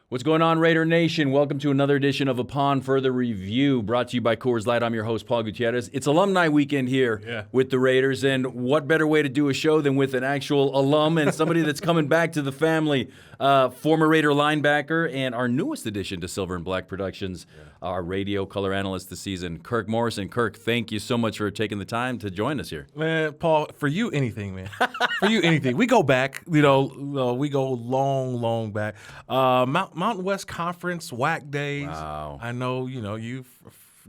What's going on, Raider Nation? Welcome to another edition of Upon Further Review, brought to you by Coors Light. I'm your host, Paul Gutierrez. It's alumni weekend here with the Raiders, and what better way to do a show than with an actual alum and somebody that's coming back to the family, former Raider linebacker, and our newest addition to Silver and Black Productions, our radio color analyst this season, Kirk Morrison. Kirk, thank you so much for taking the time to join us here. Man, Paul, for you, anything, man. For you, anything. We go back, we go long back. Mountain West Conference, WAC days. Wow. I know, you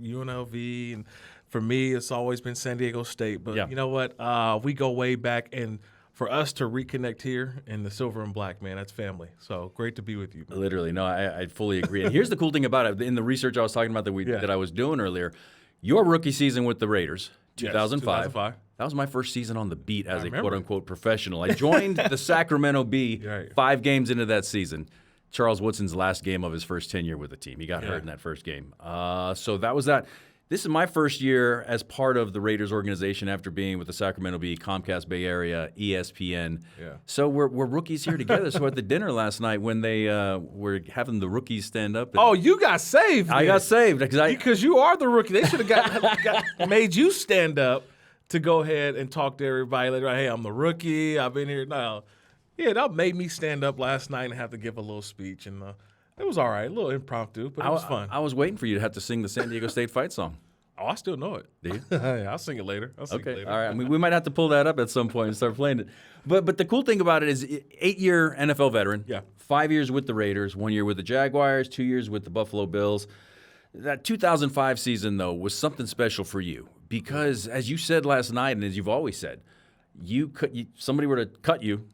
UNLV, and for me, it's always been San Diego State. But you know what? We go way back, and for us to reconnect here in the Silver and Black, man, that's family. So great to be with you, man. Literally, no, I fully agree. And here's the cool thing about it. In the research I was talking about that I was doing earlier, your rookie season with the Raiders, 2005. Yes, 2005. That was my first season on the beat as a quote-unquote professional. I joined the Sacramento Bee 5 games into that season. Charles Woodson's last game of his first tenure with the team. He got hurt in that first game. So that was that. This is my first year as part of the Raiders organization after being with the Sacramento Bee, Comcast Bay Area, ESPN. Yeah. So we're rookies here together. So at the dinner last night when they were having the rookies stand up. Oh, you got saved. I got saved. Because you are the rookie. They should have made you stand up to go ahead and talk to everybody later. Hey, I'm the rookie. I've been here now. Yeah, that made me stand up last night and have to give a little speech, and it was all right, a little impromptu, but it was fun. I was waiting for you to have to sing the San Diego State fight song. Oh, I still know it. Do you? Yeah, I'll sing it later. All right. I mean, we might have to pull that up at some point and start playing it. But the cool thing about it is 8-year NFL veteran. Yeah. 5 years with the Raiders, 1 year with the Jaguars, 2 years with the Buffalo Bills. That 2005 season, though, was something special for you because, as you said last night and as you've always said, somebody were to cut you,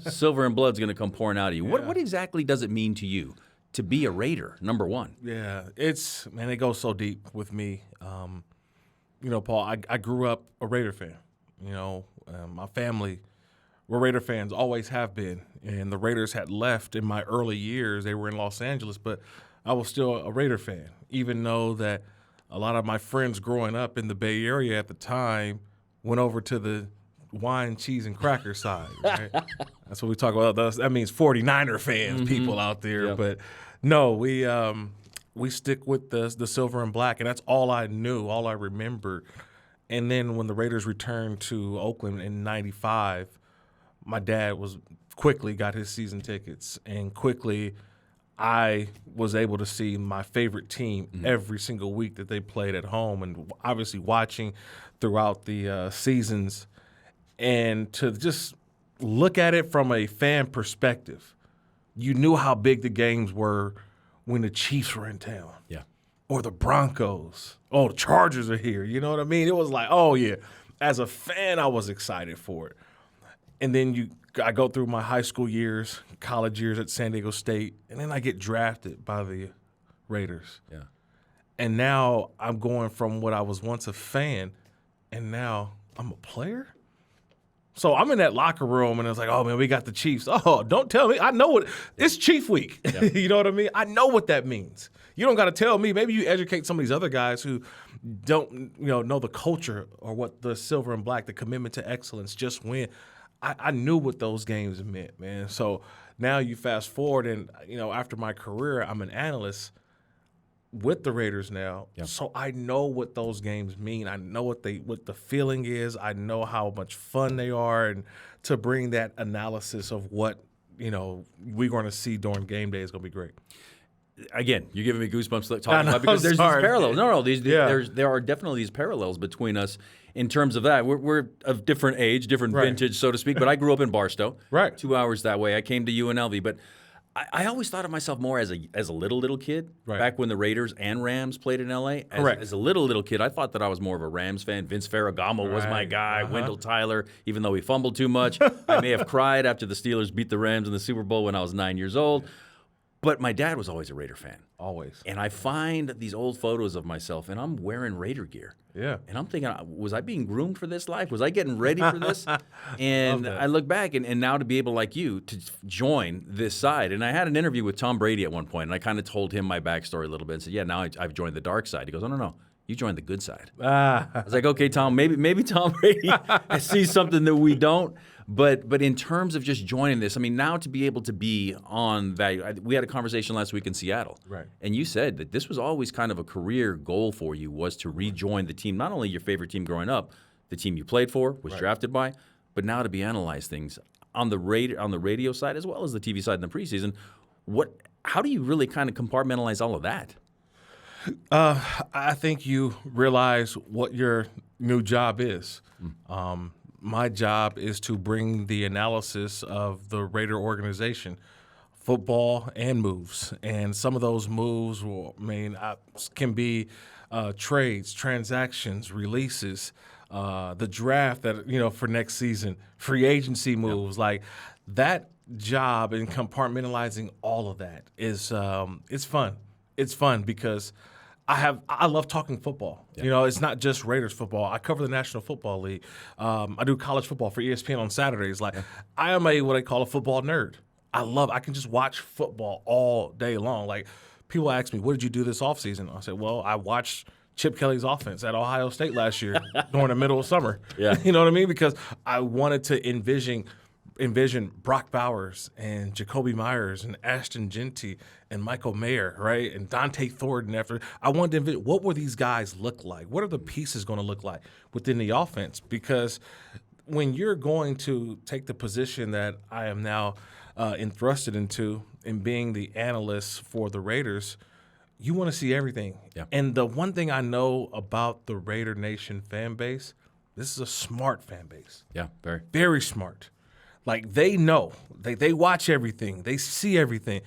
silver and blood's going to come pouring out of you. Yeah. What exactly does it mean to you to be a Raider, number one? Yeah, it goes so deep with me. Paul, I grew up a Raider fan. My family were Raider fans, always have been. And the Raiders had left in my early years. They were in Los Angeles, but I was still a Raider fan, even though that a lot of my friends growing up in the Bay Area at the time went over to the wine, cheese, and cracker side, right? That's what we talk about. That means 49er fans, people out there. Yep. But no, we stick with the silver and black, and that's all I knew, all I remembered. And then when the Raiders returned to Oakland in '95, my dad quickly got his season tickets, and quickly I was able to see my favorite team every single week that they played at home, and obviously watching throughout the seasons. And to just look at it from a fan perspective, you knew how big the games were when the Chiefs were in town. Yeah. Or the Broncos. Oh, the Chargers are here. You know what I mean? It was like, oh, yeah. As a fan, I was excited for it. And then I go through my high school years, college years at San Diego State, and then I get drafted by the Raiders. Yeah. And now I'm going from what I was once a fan, and now I'm a player? So I'm in that locker room, and it's like, oh, man, we got the Chiefs. Oh, don't tell me. I know what – it's Chief Week. Yeah. You know what I mean? I know what that means. You don't got to tell me. Maybe you educate some of these other guys who don't know the culture or what the silver and black, the commitment to excellence, just win. I knew what those games meant, man. So now you fast forward, and, after my career, I'm an analyst with the Raiders now, so I know what those games mean. I know what the feeling is. I know how much fun they are, and to bring that analysis of what we're going to see during game day is going to be great. Again, you're giving me goosebumps talking about because there's these parallels. There are definitely these parallels between us in terms of that. We're of different age, different vintage, so to speak. But I grew up in Barstow, 2 hours that way. I came to UNLV, but I always thought of myself more as a little kid back when the Raiders and Rams played in L.A. As a little kid, I thought that I was more of a Rams fan. Vince Ferragamo was my guy. Wendell Tyler, even though he fumbled too much. I may have cried after the Steelers beat the Rams in the Super Bowl when I was 9 years old. But my dad was always a Raider fan. Always. And I find these old photos of myself, and I'm wearing Raider gear. Yeah. And I'm thinking, was I being groomed for this life? Was I getting ready for this? And I look back, and now to be able, like you, to join this side. And I had an interview with Tom Brady at one point, and I kind of told him my backstory a little bit and said, yeah, now I've joined the dark side. He goes, oh, no. You joined the good side. I was like, okay, Tom, maybe Tom Brady sees something that we don't. But in terms of just joining this, I mean, now to be able to be on that, we had a conversation last week in Seattle. Right. And you said that this was always kind of a career goal for you, was to rejoin the team, not only your favorite team growing up, the team you played for, was drafted by, but now to be analyzed things on the radio side as well as the TV side in the preseason. How do you really kind of compartmentalize all of that? I think you realize what your new job is. My job is to bring the analysis of the Raider organization, football and moves. And some of those moves can be trades, transactions, releases, the draft that for next season, free agency moves, like that job and compartmentalizing all of that is it's fun. It's fun because I love talking football. Yeah. It's not just Raiders football. I cover the National Football League. I do college football for ESPN on Saturdays. I am what I call a football nerd. I can just watch football all day long. Like, people ask me, what did you do this offseason? I said, well, I watched Chip Kelly's offense at Ohio State last year during the middle of summer. Yeah. You know what I mean? Because I wanted to envision Brock Bowers and Jacoby Myers and Ashton Genty and Michael Mayer, right? And Dante Thornton I wanted to envision what will these guys look like? What are the pieces going to look like within the offense? Because when you're going to take the position that I am now entrusted into in being the analyst for the Raiders, you want to see everything. Yeah. And the one thing I know about the Raider Nation fan base, this is a smart fan base. Yeah, very. Very smart. Like, they know. They watch everything. They see everything.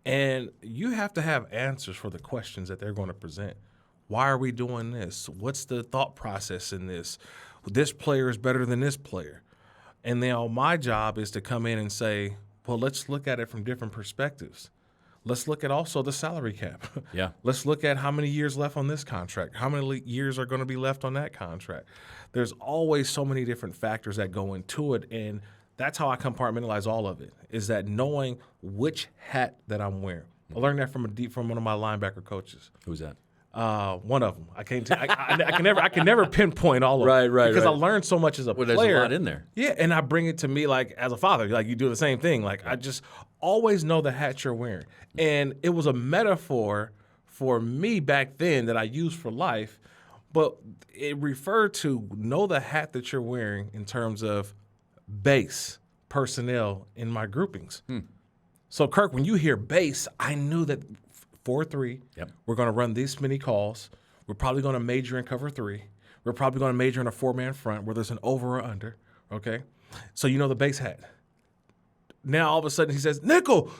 And you have to have answers for the questions that they're going to present. Why are we doing this? What's the thought process in this? This player is better than this player. And now my job is to come in and say, well, let's look at it from different perspectives. Let's look at also the salary cap. Yeah. Let's look at how many years left on this contract. How many years are going to be left on that contract? There's always so many different factors that go into it, and that's how I compartmentalize all of it, is that knowing which hat that I'm wearing. I learned that from one of my linebacker coaches. Who's that? One of them. I can never pinpoint all of them. Right. Because I learned so much as a player. There's a lot in there. Yeah, and I bring it to me like as a father. Like, you do the same thing. Like, I just always know the hat you're wearing. And it was a metaphor for me back then that I used for life, but it referred to know the hat that you're wearing in terms of base personnel in my groupings. So, Kirk, when you hear base, I knew that 4-3, we're going to run these many calls. We're probably going to major in cover 3. We're probably going to major in a 4-man front where there's an over or under, okay? So you know the base hat. Now, all of a sudden, he says, nickel's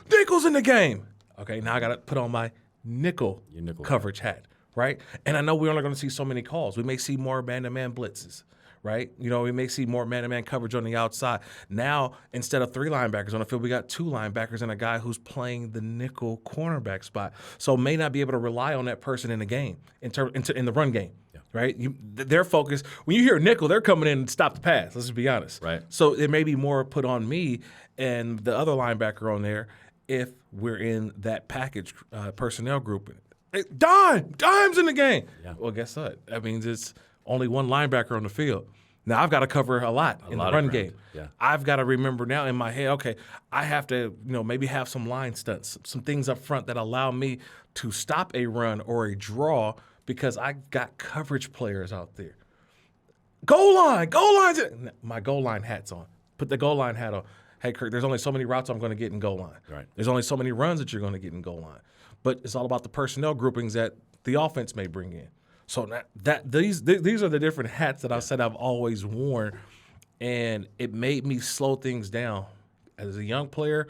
in the game. Okay, now I got to put on my nickel coverage hat, right? And I know we're only going to see so many calls. We may see more man-to-man blitzes, right? We may see more man-to-man coverage on the outside. Now, instead of 3 linebackers on the field, we got 2 linebackers and a guy who's playing the nickel cornerback spot. So may not be able to rely on that person in the game, in the run game, right? Their focus, when you hear nickel, they're coming in and stop the pass. Let's just be honest. Right. So it may be more put on me and the other linebacker on there if we're in that package personnel group. Hey, Dime's in the game. Yeah. Well, guess what? That means it's only 1 linebacker on the field. Now I've got to cover a lot in the run game. Yeah. I've got to remember now in my head, okay, I have to, maybe have some line stunts, some things up front that allow me to stop a run or a draw because I got coverage players out there. Goal line's in. My goal line hat's on. Put the goal line hat on. Hey, Kirk, there's only so many routes I'm going to get in goal line. Right. There's only so many runs that you're going to get in goal line. But it's all about the personnel groupings that the offense may bring in. So these are the different hats that I said I've always worn, and it made me slow things down. As a young player,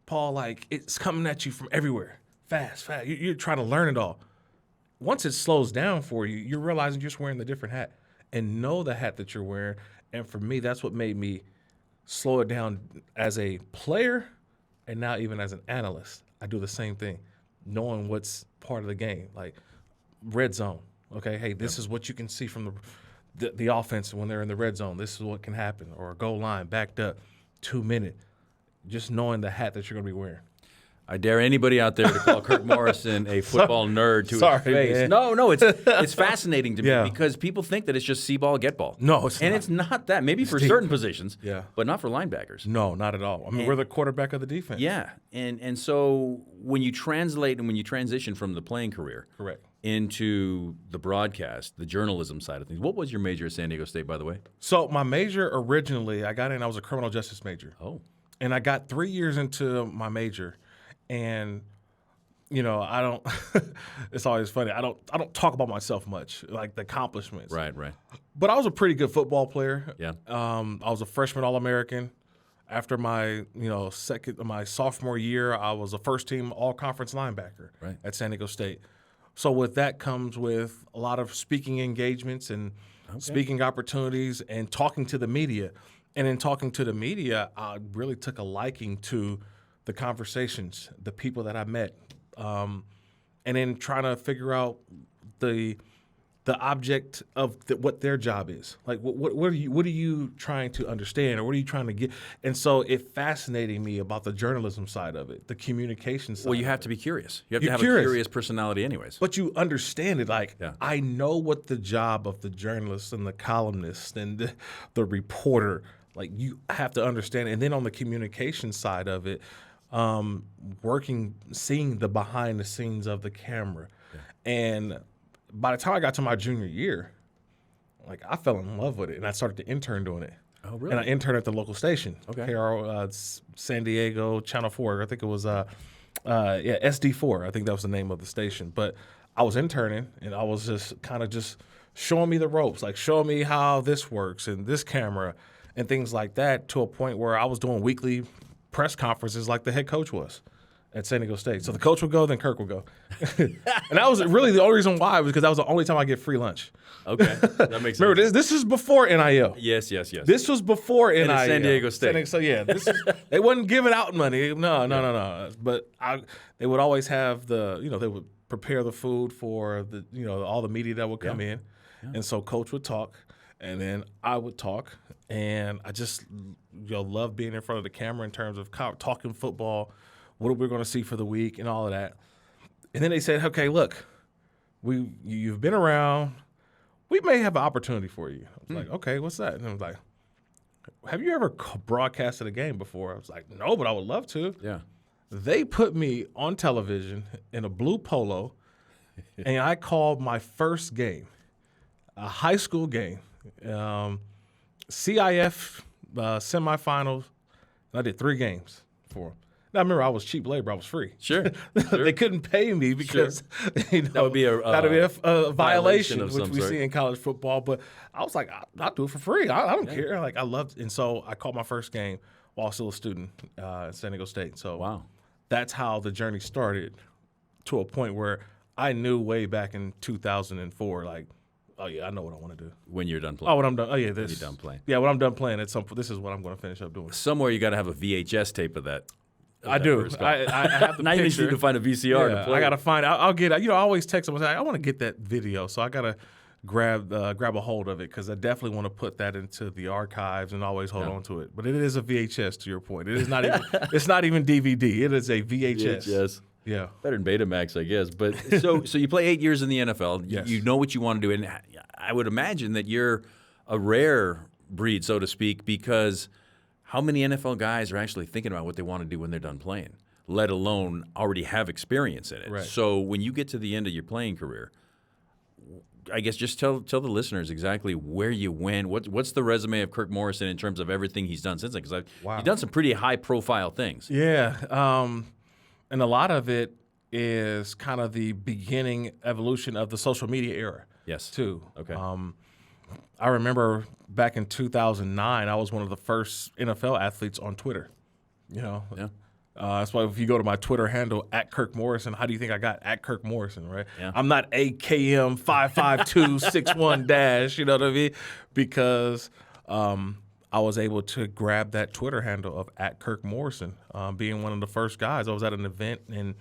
Paul, like, it's coming at you from everywhere, fast. You're trying to learn it all. Once it slows down for you, you're realizing you're just wearing the different hat and know the hat that you're wearing. And for me, that's what made me slow it down as a player and now even as an analyst. I do the same thing, knowing what's part of the game, like red zone. Okay, hey, this is what you can see from the offense when they're in the red zone. This is what can happen. Or a goal line, backed up, 2 minute. Just knowing the hat that you're going to be wearing. I dare anybody out there to call Kirk Morrison a football nerd to his face. Man. No, it's fascinating to me because people think that it's just see ball, get ball. No, it's not. And it's not that. Maybe for certain positions, but not for linebackers. No, not at all. I mean, we're the quarterback of the defense. Yeah, and so when you translate and when you transition from the playing career into the broadcast, the journalism side of things, what was your major at San Diego State, by the way? So my major originally, I was a criminal justice major. Oh. And I got 3 years into my major. And, you know, I don't it's always funny. I don't talk about myself much, like the accomplishments. Right. But I was a pretty good football player. Yeah. I was a freshman All-American. After my sophomore year, I was a first-team all-conference linebacker at San Diego State. So with that comes with a lot of speaking engagements and speaking opportunities and talking to the media. And in talking to the media, I really took a liking to the conversations, the people that I met, and then trying to figure out the object of what their job is. Like, what are you trying to understand, or what are you trying to get? And so it fascinated me about the journalism side of it, the communication side. Well, you have to be curious. You have to have a curious personality anyways. But you understand it. Like, I know what the job of the journalist and the columnist and the reporter, like, you have to understand. And then on the communication side of it, seeing the behind the scenes of the camera. And by the time I got to my junior year, like, I fell in love with it, and I started to intern doing it. Oh, really? And I interned at the local station, San Diego Channel 4. I think it was SD4. I think that was the name of the station. But I was interning, and I was just kind of just showing me the ropes, like showing me how this works and this camera and things like that, to a point where I was doing weekly press conferences like the head coach was at San Diego State. So the coach would go, then Kirk would go. And that was really the only reason why, was because that was the only time I get free lunch. Okay, that makes sense. Remember, this was before NIL. Yes. This was before NIL. And San Diego State. So yeah, they wasn't giving out money. No. But they would always have they would prepare the food for all the media that would come in. Yeah. And so coach would talk, and then I would talk, and I just love being in front of the camera in terms of talking football, what are we going to see for the week, and all of that. And then they said, okay, look, you've been around. We may have an opportunity for you. I was like, okay, what's that? And I was like, have you ever broadcasted a game before? I was like, no, but I would love to. Yeah. They put me on television in a blue polo, and I called my first game, a high school game, CIF semifinals. I did 3 games for them. Now, remember, I was cheap labor. I was free. Sure. They couldn't pay me because that would be a violation of which some we sort. see in college football. But I was like, I'll do it for free. I don't care. Like, I loved it. And so I called my first game while still a student at San Diego State. So wow. That's how the journey started, to a point where I knew way back in 2004, like, oh, yeah, I know what I want to do. When you're done playing. Oh, when I'm done. Oh, yeah, When you're done playing. Yeah, when I'm done playing, this is what I'm going to finish up doing. Somewhere you got to have a VHS tape of that. I do. I have the now picture. you need to find a VCR to play. I got to find. I'll get. I always text them and say, I want to get that video, so I got to grab a hold of it, because I definitely want to put that into the archives and always hold on to it. But it is a VHS, to your point. It is not even. It's not even DVD. It is a VHS. VHS. Yeah. Better than Betamax, I guess. But so you play 8 years in the NFL. Yes. You know what you want to do, and I would imagine that you're a rare breed, so to speak, because how many NFL guys are actually thinking about what they want to do when they're done playing, let alone already have experience in it? Right. So when you get to the end of your playing career, I guess just tell the listeners exactly where you went. What's the resume of Kirk Morrison in terms of everything he's done since then? Because you've done some pretty high-profile things. Yeah, and a lot of it is kind of the beginning evolution of the social media era. Yes. Too. Okay. I remember back in 2009, I was one of the first NFL athletes on Twitter. Yeah. That's why if you go to my Twitter handle, @KirkMorrison, how do you think I got @KirkMorrison, right? Yeah. I'm not AKM55261 -- you know what I mean? Because I was able to grab that Twitter handle of @KirkMorrison, being one of the first guys. I was at an event, and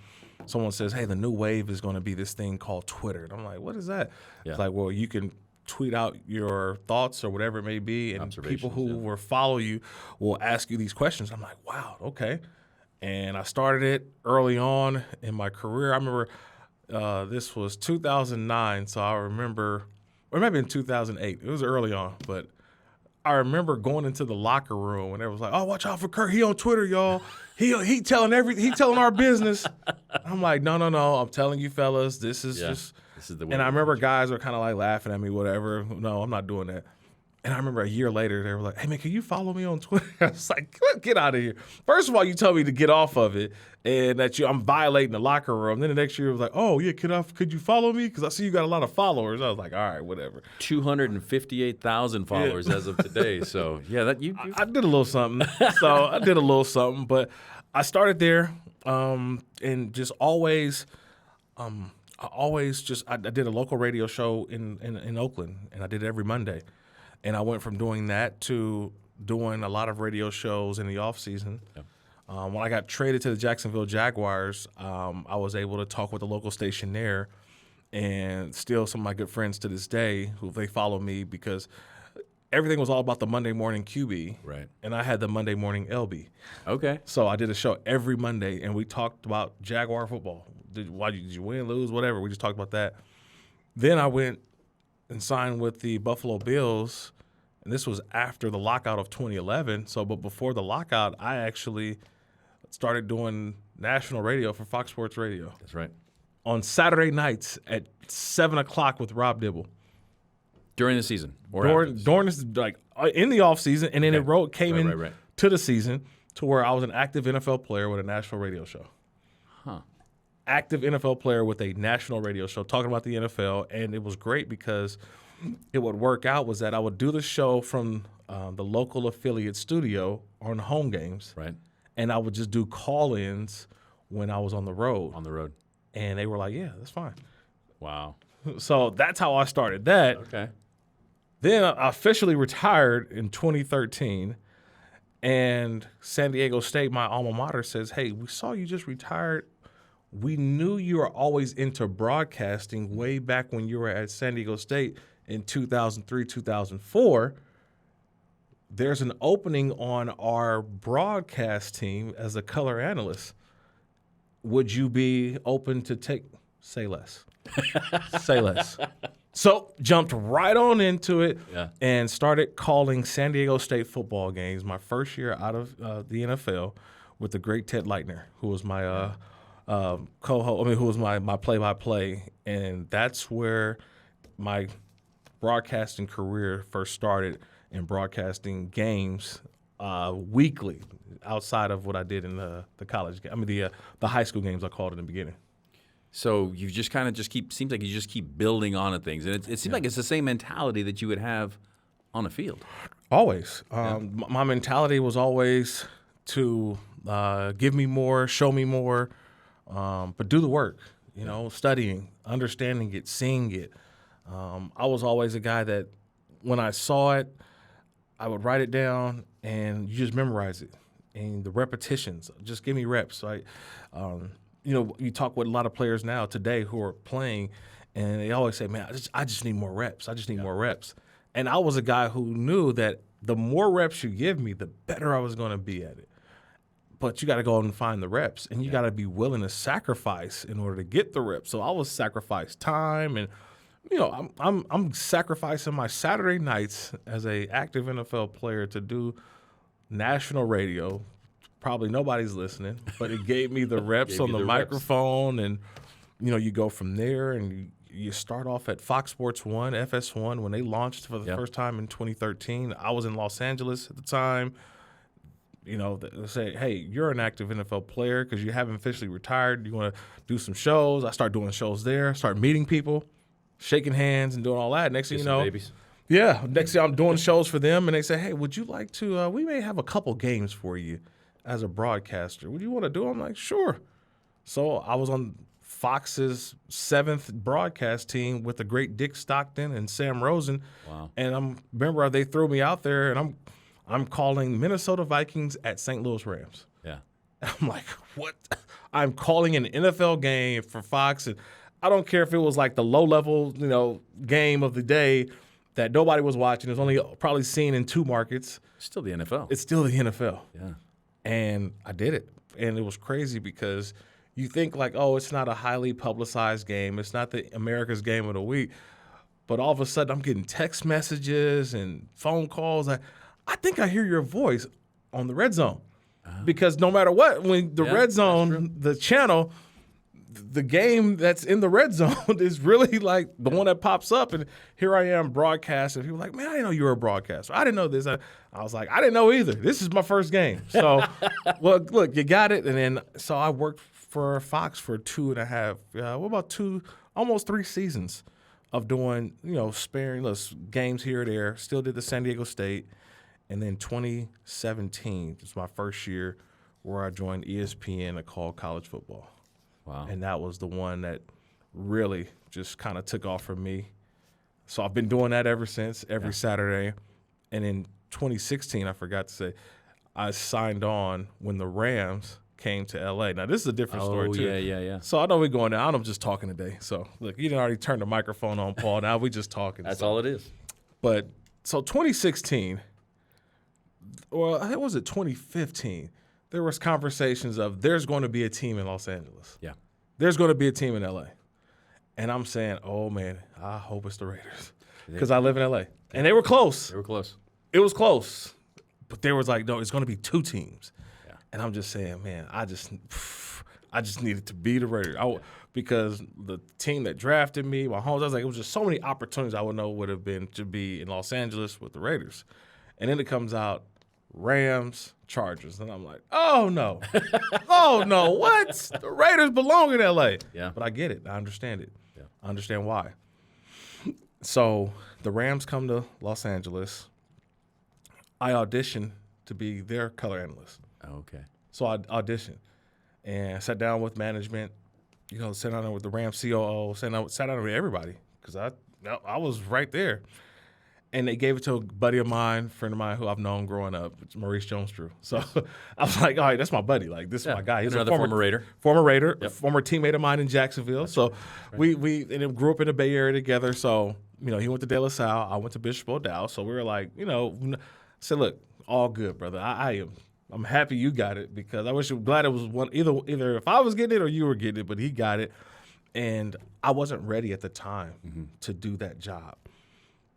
someone says, hey, the new wave is going to be this thing called Twitter. And I'm like, what is that? Yeah. It's like, well, you can tweet out your thoughts or whatever it may be, and people who will follow you will ask you these questions. I'm like, wow, okay. And I started it early on in my career. I remember this was 2009, so I remember, or maybe in 2008. It was early on, but I remember going into the locker room and it was like, "Oh, watch out for Kirk. He on Twitter, y'all. He telling our business." I'm like, no. I'm telling you, fellas, this is the way. And I remember guys were kind of like laughing at me, whatever. No, I'm not doing that. And I remember a year later, they were like, "Hey, man, can you follow me on Twitter?" I was like, "Get out of here." First of all, you told me to get off of it and that I'm violating the locker room. Then the next year, it was like, "Oh, yeah, could you follow me? Because I see you got a lot of followers." I was like, "All right, whatever." 258,000 followers as of today. So, yeah, that I did a little something. But I started there and just always I did a local radio show in Oakland, and I did it every Monday. And I went from doing that to doing a lot of radio shows in the off season. Yeah. When I got traded to the Jacksonville Jaguars, I was able to talk with the local station there, and still some of my good friends to this day who they follow me because everything was all about the Monday morning QB, right? And I had the Monday morning LB. Okay. So I did a show every Monday, and we talked about Jaguar football. Why did you win, lose, whatever? We just talked about that. Then I went and signed with the Buffalo Bills. And this was after the lockout of 2011. But before the lockout, I actually started doing national radio for Fox Sports Radio. That's right. On Saturday nights at 7 o'clock with Rob Dibble. During the season? During this, like in the off season, and then it came in to the season to where I was an active NFL player with a national radio show. Huh. Active NFL player with a national radio show talking about the NFL, and it was great because it would work out was that I would do the show from the local affiliate studio on home games. Right. And I would just do call-ins when I was on the road. On the road. And they were like, "Yeah, that's fine." Wow. So that's how I started that. Okay. Then I officially retired in 2013. And San Diego State, my alma mater, says, "Hey, we saw you just retired. We knew you were always into broadcasting way back when you were at San Diego State in 2003, 2004. There's an opening on our broadcast team as a color analyst. Would you be open to say less? Say less." So jumped right on into it and started calling San Diego State football games my first year out of the NFL with the great Ted Leitner, who was my co-host, who was my play-by-play. And that's where my broadcasting career first started, in broadcasting games weekly outside of what I did in the college game. The high school games I called in the beginning. So you just kind of seems like you just keep building on things. And it seems like it's the same mentality that you would have on the field. Always. My mentality was always to give me more, show me more, but do the work, studying, understanding it, seeing it. I was always a guy that when I saw it, I would write it down and you just memorize it. And the repetitions, just give me reps. You talk with a lot of players now today who are playing, and they always say, "Man, I just need more reps. I just need more reps." And I was a guy who knew that the more reps you give me, the better I was going to be at it. But you got to go out and find the reps, and you got to be willing to sacrifice in order to get the reps. So I was sacrifice time, and I'm sacrificing my Saturday nights as a active NFL player to do national radio. Probably nobody's listening, but it gave me the reps on the microphone, and you go from there, and you start off at Fox Sports 1, FS1, when they launched for the first time in 2013. I was in Los Angeles at the time. They say, "Hey, you're an active NFL player because you haven't officially retired. You want to do some shows?" I start doing shows there, start meeting people, shaking hands and doing all that. Next thing you know, babies. Yeah, next thing I'm doing shows for them, and they say, "Hey, would you like to, we may have a couple games for you as a broadcaster. Would you want to do it?" I'm like, "Sure." So I was on Fox's 7th broadcast team with the great Dick Stockton and Sam Rosen. Wow. And remember they threw me out there, and I'm calling Minnesota Vikings at St. Louis Rams. Yeah. I'm like, what? I'm calling an NFL game for Fox, and I don't care if it was like the low-level, game of the day that nobody was watching. It was only probably seen in 2 markets. Still the NFL. It's still the NFL. Yeah. And I did it. And it was crazy because you think like, oh, it's not a highly publicized game. It's not the America's game of the week. But all of a sudden, I'm getting text messages and phone calls. I think I hear your voice on the Red Zone. Because no matter what, when the Red Zone, the channel, the game that's in the Red Zone is really like the one that pops up. And here I am broadcasting. People are like, man, I didn't know you were a broadcaster. I didn't know this. I was like, I didn't know either. This is my first game. So, well, look, you got it. And then, so I worked for Fox for 2.5, almost 3 seasons of doing, sparing games here or there. Still did the San Diego State. And then 2017 was my first year where I joined ESPN to call college football. Wow. And that was the one that really just kind of took off for me. So I've been doing that ever since, every Saturday. And in 2016, I forgot to say, I signed on when the Rams came to L.A. Now, this is a different story, too. Yeah. So I know we're going down. I'm just talking today. So, look, you done already turned the microphone on, Paul. Now we just talking. That's all it is. But, so 2016, or was it 2015, there was conversations of there's going to be a team in Los Angeles. Yeah. There's going to be a team in L.A. And I'm saying, oh, man, I hope it's the Raiders because I live in L.A. And they were close. They were close. It was close. But there was like, no, it's going to be 2 teams. Yeah. And I'm just saying, man, I just needed to be the Raiders because the team that drafted me, my homes, I was like, it was just so many opportunities I would know would have been to be in Los Angeles with the Raiders. And then it comes out Rams, Chargers. And I'm like, oh, no. Oh, no. What? The Raiders belong in L.A. Yeah. But I get it. I understand it. Yeah. I understand why. So the Rams come to Los Angeles. I auditioned to be their color analyst. Okay. So I auditioned and sat down with management, sat down with the Rams COO, sat down with everybody because I was right there. And they gave it to a buddy of mine, friend of mine who I've known growing up, Maurice Jones-Drew. So I was like, all right, that's my buddy. Like, this is my guy. He's another former Raider. Former Raider, former teammate of mine in Jacksonville. That's so right. We grew up in the Bay Area together. So, he went to De La Salle. I went to Bishop O'Dowd. So we were like, I said, look, all good, brother. I'm happy you got it because I'm glad it was one either if I was getting it or you were getting it, but he got it. And I wasn't ready at the time to do that job.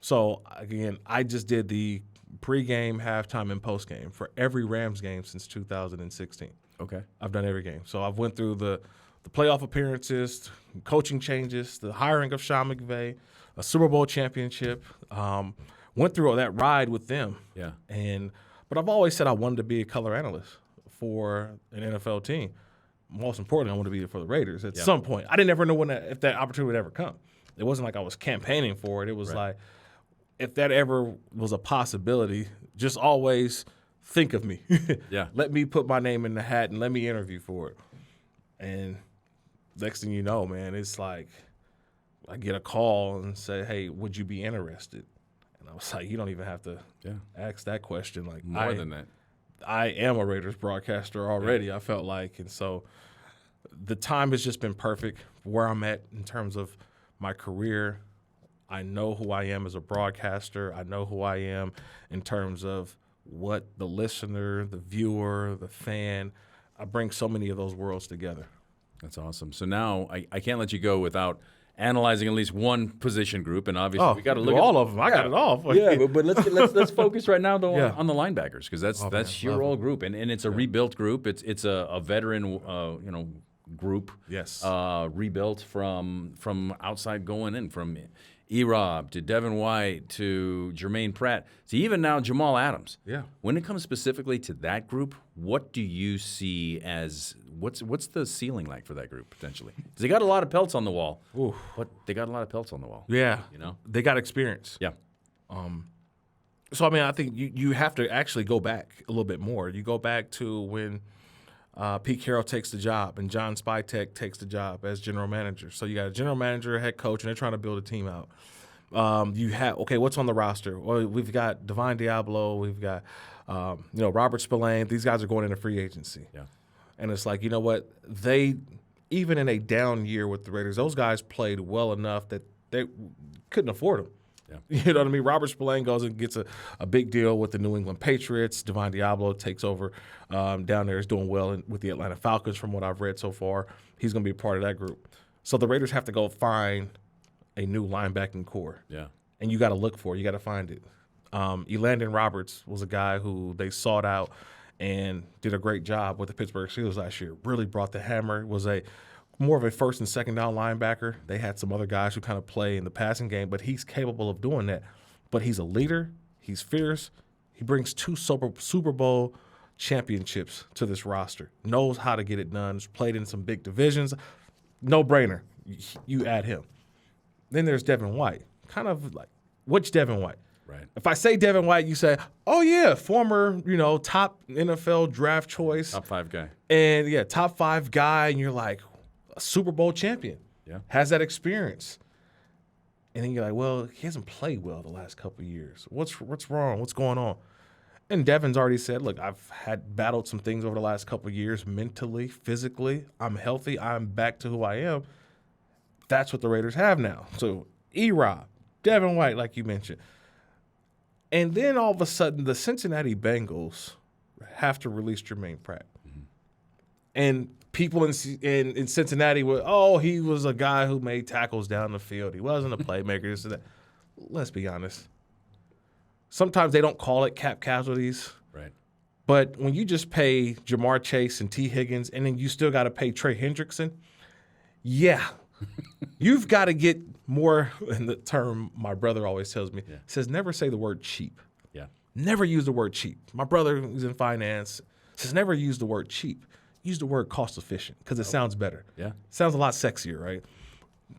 So, again, I just did the pregame, halftime, and postgame for every Rams game since 2016. Okay. I've done every game. So I've went through the playoff appearances, coaching changes, the hiring of Sean McVay, a Super Bowl championship, went through all that ride with them. Yeah. But I've always said I wanted to be a color analyst for an NFL team. Most importantly, I want to be it for the Raiders at some point. I didn't ever know if that opportunity would ever come. It wasn't like I was campaigning for it. It was like, if that ever was a possibility, just always think of me. Yeah. Let me put my name in the hat and let me interview for it. And next thing you know, man, it's like I get a call and say, hey, would you be interested? And I was like, you don't even have to ask that question. Like more than that. I am a Raiders broadcaster already, I felt like. And so the time has just been perfect where I'm at in terms of my career. I know who I am as a broadcaster. I know who I am in terms of what the listener, the viewer, the fan, I bring so many of those worlds together. That's awesome. So now I can't let you go without analyzing at least one position group, and obviously we got to look at all of them. I got it all. Yeah, but let's focus right now though on the linebackers because that's your all group, and it's a rebuilt group. It's a veteran group. Yes. Rebuilt from outside going in from E-Rob to Devin White to Jermaine Pratt to even now Jamal Adams. Yeah. When it comes specifically to that group, what do you see as what's the ceiling like for that group potentially? Because they got a lot of pelts on the wall. Ooh. But they got a lot of pelts on the wall. Yeah. They got experience. Yeah. So I mean, I think you have to actually go back a little bit more. You go back to when Pete Carroll takes the job and John Spytek takes the job as general manager. So you got a general manager, a head coach, and they're trying to build a team out. You have what's on the roster? Well, we've got Divine Diablo, we've got Robert Spillane. These guys are going into free agency. Yeah, and it's like, you know what? They even in a down year with the Raiders, those guys played well enough that they couldn't afford them. Yeah. You know what I mean? Robert Spillane goes and gets a big deal with the New England Patriots. Devon Diablo takes over down there. Is doing well with the Atlanta Falcons from what I've read so far. He's going to be a part of that group. So the Raiders have to go find a new linebacking core. Yeah. And you got to look for it. You got to find it. Elandon Roberts was a guy who they sought out and did a great job with the Pittsburgh Steelers last year. Really brought the hammer. Was more of a first and second down linebacker. They had some other guys who kind of play in the passing game, but he's capable of doing that. But he's a leader. He's fierce. He brings 2 Super Bowl championships to this roster. Knows how to get it done. Has played in some big divisions. No brainer. You add him. Then there's Devin White. Kind of like, which Devin White? Right. If I say Devin White, you say, oh, yeah, former, top NFL draft choice. Top 5 guy. And, yeah, top 5 guy. And you're like, a Super Bowl champion. Yeah. Has that experience. And then you're like, well, he hasn't played well the last couple of years. What's wrong? What's going on? And Devin's already said, look, I've battled some things over the last couple of years mentally, physically. I'm healthy. I'm back to who I am. That's what the Raiders have now. So, E-Rob, Devin White, like you mentioned. And then all of a sudden, the Cincinnati Bengals have to release Jermaine Pratt. Mm-hmm. And people in Cincinnati were, he was a guy who made tackles down the field. He wasn't a playmaker. This and that. Let's be honest. Sometimes they don't call it cap casualties. Right. But when you just pay Jamar Chase and T. Higgins, and then you still got to pay Trey Hendrickson, you've got to get more. And the term my brother always tells me says, never say the word cheap. Yeah. Never use the word cheap. My brother who's in finance says never use the word cheap. Use the word cost efficient because it sounds better. Yeah. Sounds a lot sexier, right?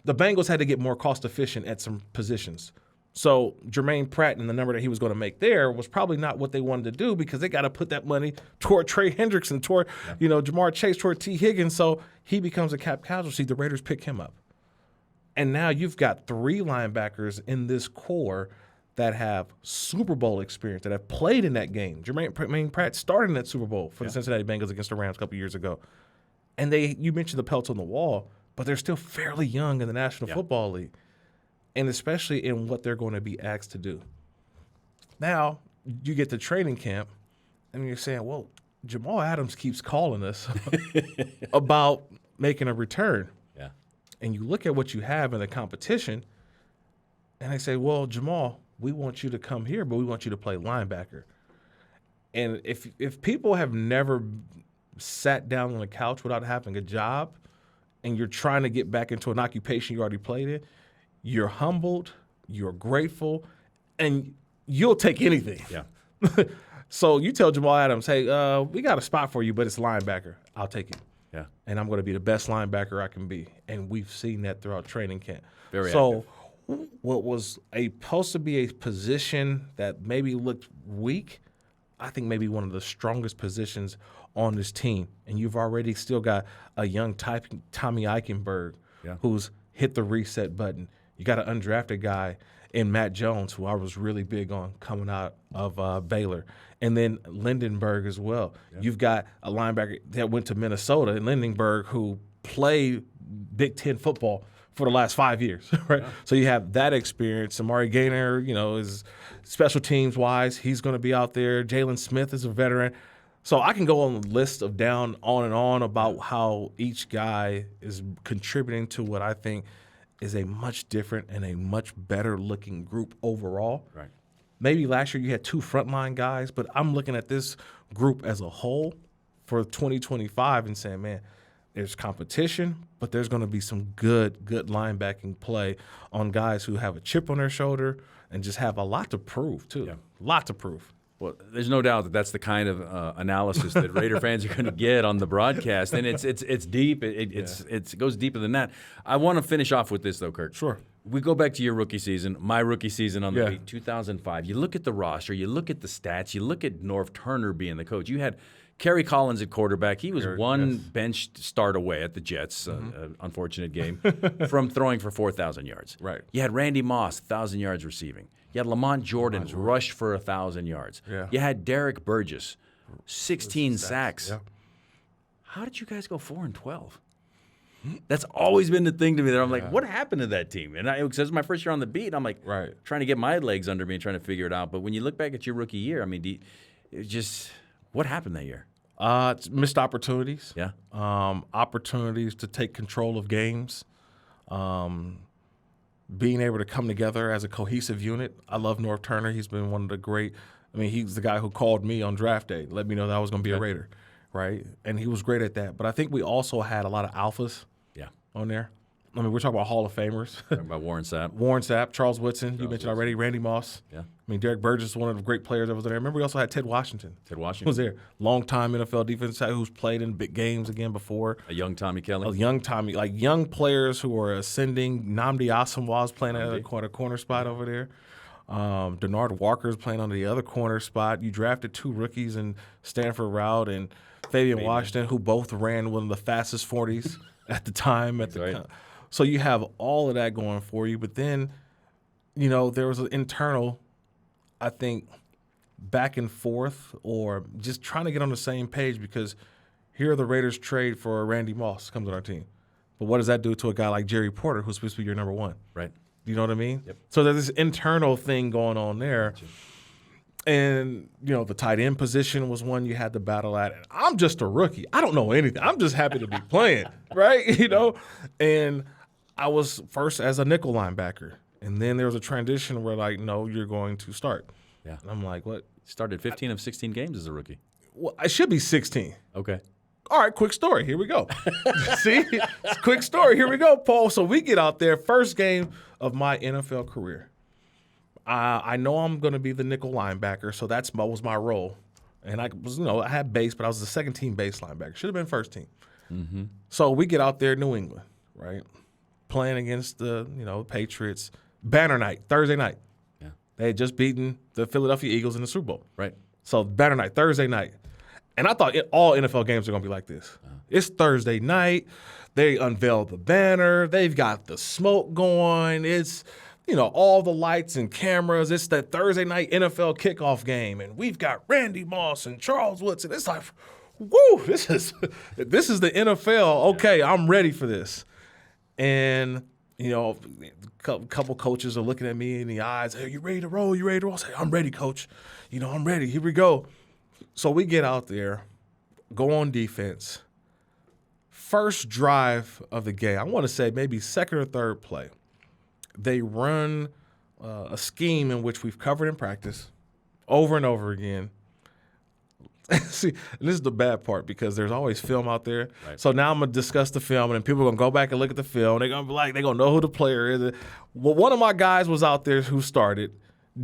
The Bengals had to get more cost efficient at some positions. So Jermaine Pratt and the number that he was going to make there was probably not what they wanted to do because they got to put that money toward Trey Hendrickson, toward Jamar Chase, toward T. Higgins. So he becomes a cap casualty. The Raiders pick him up. And now you've got 3 linebackers in this core that have Super Bowl experience, that have played in that game. Jermaine Pratt started in that Super Bowl for the Cincinnati Bengals against the Rams a couple years ago. And you mentioned the pelts on the wall, but they're still fairly young in the National Football League, and especially in what they're going to be asked to do. Now, you get to training camp, and you're saying, well, Jamal Adams keeps calling us about making a return. Yeah. And you look at what you have in the competition, and they say, well, Jamal, we want you to come here, but we want you to play linebacker. And if people have never sat down on the couch without having a job and you're trying to get back into an occupation you already played in, you're humbled, you're grateful, and you'll take anything. Yeah. So you tell Jamal Adams, hey, we got a spot for you, but it's linebacker. I'll take it. Yeah. And I'm going to be the best linebacker I can be. And we've seen that throughout training camp. Very active. What was supposed to be a position that maybe looked weak, I think maybe one of the strongest positions on this team. And you've already still got a young Tommy Eichenberg who's hit the reset button. You got an undrafted guy in Matt Jones, who I was really big on coming out of Baylor. And then Lindenberg as well. Yeah. You've got a linebacker that went to Minnesota, and Lindenberg, who played Big Ten football for the last 5 years, right? Yeah. So you have that experience. Amari Gaynor, is special teams wise, he's going to be out there. Jalen Smith is a veteran. So I can go on the list of on and on about how each guy is contributing to what I think is a much different and a much better looking group overall. Right. Maybe last year you had 2 frontline guys, but I'm looking at this group as a whole for 2025 and saying, man, there's competition, but there's going to be some good linebacking play on guys who have a chip on their shoulder and just have a lot to prove, too. Yeah. A lot to prove. Well, there's no doubt that that's the kind of analysis that Raider fans are going to get on the broadcast, and it's deep. It goes deeper than that. I want to finish off with this, though, Kirk. Sure. We go back to your rookie season, my rookie season on the league, 2005. You look at the roster, you look at the stats, you look at Norv Turner being the coach. You had Kerry Collins at quarterback. He was bench start away at the Jets, unfortunate game, from throwing for 4,000 yards. Right. You had Randy Moss, 1,000 yards receiving. You had Lamont Jordan rushed for 1,000 yards. Yeah. You had Derek Burgess, 16 sacks. Yeah. How did you guys go 4-12? That's always been the thing to me that I'm like, what happened to that team? And it was my first year on the beat. I'm like, trying to get my legs under me and trying to figure it out. But when you look back at your rookie year, I mean, what happened that year? It's missed opportunities. Yeah. Opportunities to take control of games. Being able to come together as a cohesive unit. I love North Turner. He's been one of the great. I mean, he's the guy who called me on draft day, let me know that I was going to be a Raider, right? And he was great at that. But I think we also had a lot of alphas on there. I mean, we're talking about Hall of Famers. Talking about Warren Sapp, Charles Woodson, you mentioned already, Randy Moss. Yeah. I mean, Derek Burgess, one of the great players that was there. Remember, we also had Ted Washington. Who was there. Long-time NFL defense who's played in big games again before. A young Tommy Kelly. A young Tommy. Like young players who are ascending. Nnamdi Asomugha was playing at the corner spot over there. Denard Walker's playing on the other corner spot. You drafted 2 rookies in Stanford Route and Fabian Washington, who both ran one of the fastest 40s at the time. So you have all of that going for you. But then, there was an internal, I think, back and forth or just trying to get on the same page because here the Raiders trade for Randy Moss comes on our team. But what does that do to a guy like Jerry Porter, who's supposed to be your number 1? Right. You know what I mean? Yep. So there's this internal thing going on there. Gotcha. And, the tight end position was one you had to battle at. And I'm just a rookie. I don't know anything. I'm just happy to be playing, right? And I was first as a nickel linebacker. And then there was a transition where, no, you're going to start. Yeah. And I'm like, what? Started 15 of 16 games as a rookie. Well, I should be 16. Okay. All right, quick story. Here we go. See? Quick story. Here we go, Paul. So we get out there, first game of my NFL career. I know I'm going to be the nickel linebacker, so that was my role. And I was, I had base, but I was the second team base linebacker. Should have been first team. Mm-hmm. So we get out there, New England, right? Playing against the, Patriots. Banner night, Thursday night. Yeah. They had just beaten the Philadelphia Eagles in the Super Bowl. Right. So banner night, Thursday night. And I thought all NFL games are going to be like this. It's Thursday night. They unveil the banner. They've got the smoke going. It's, all the lights and cameras. It's that Thursday night NFL kickoff game. And we've got Randy Moss and Charles Woodson. It's like, woo, this is the NFL. Okay, I'm ready for this. And, a couple coaches are looking at me in the eyes. Hey, you ready to roll? You ready to roll? I say, I'm ready, coach. I'm ready. Here we go. So we get out there, go on defense. First drive of the game, I want to say maybe second or third play. They run a scheme in which we've covered in practice over and over again. See, this is the bad part because there's always film out there. Right. So now I'm going to discuss the film, and then people are going to go back and look at the film. They're going to be like, they're going to know who the player is. Well, one of my guys was out there who started,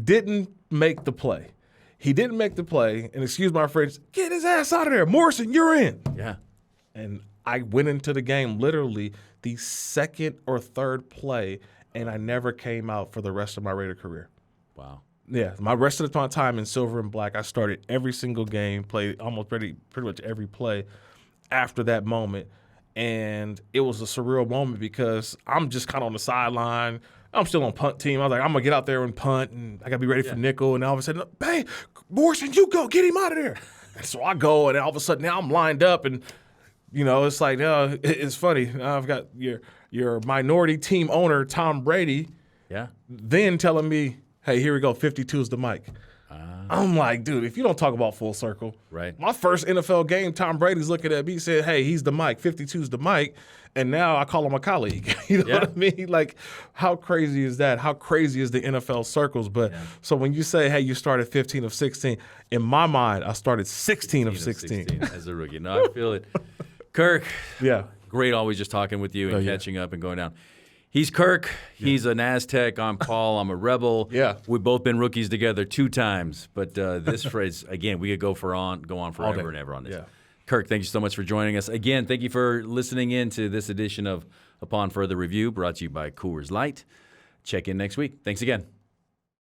didn't make the play. He didn't make the play, and excuse my French, get his ass out of there. Morrison, you're in. Yeah. And I went into the game literally the second or third play, and I never came out for the rest of my Raider career. Wow. Yeah, my rest of my time in silver and black, I started every single game, played almost pretty much every play after that moment. And it was a surreal moment because I'm just kind of on the sideline. I'm still on punt team. I was like, I'm going to get out there and punt, and I got to be ready for nickel. And all of a sudden, hey, Morrison, you go. Get him out of there. And so I go, and all of a sudden now I'm lined up. And, it's like, it's funny. I've got your minority team owner, Tom Brady, then telling me, hey, here we go, 52 is the mic. I'm like, dude, if you don't talk about full circle. Right. My first NFL game, Tom Brady's looking at me, said, hey, he's the mic, 52 is the mic, and now I call him a colleague. You know what I mean? Like, how crazy is that? How crazy is the NFL circles? But so when you say, hey, you started 15 of 16, in my mind, I started 16 of 16. As a rookie. No, I feel it. Kirk, great always just talking with you and catching up and going down. He's Kirk. He's an Aztec. I'm Paul. I'm a Rebel. Yeah. We've both been rookies together 2 times. But this phrase, again, we could go on forever and ever on this. Yeah. Kirk, thank you so much for joining us. Again, thank you for listening in to this edition of Upon Further Review, brought to you by Coors Light. Check in next week. Thanks again.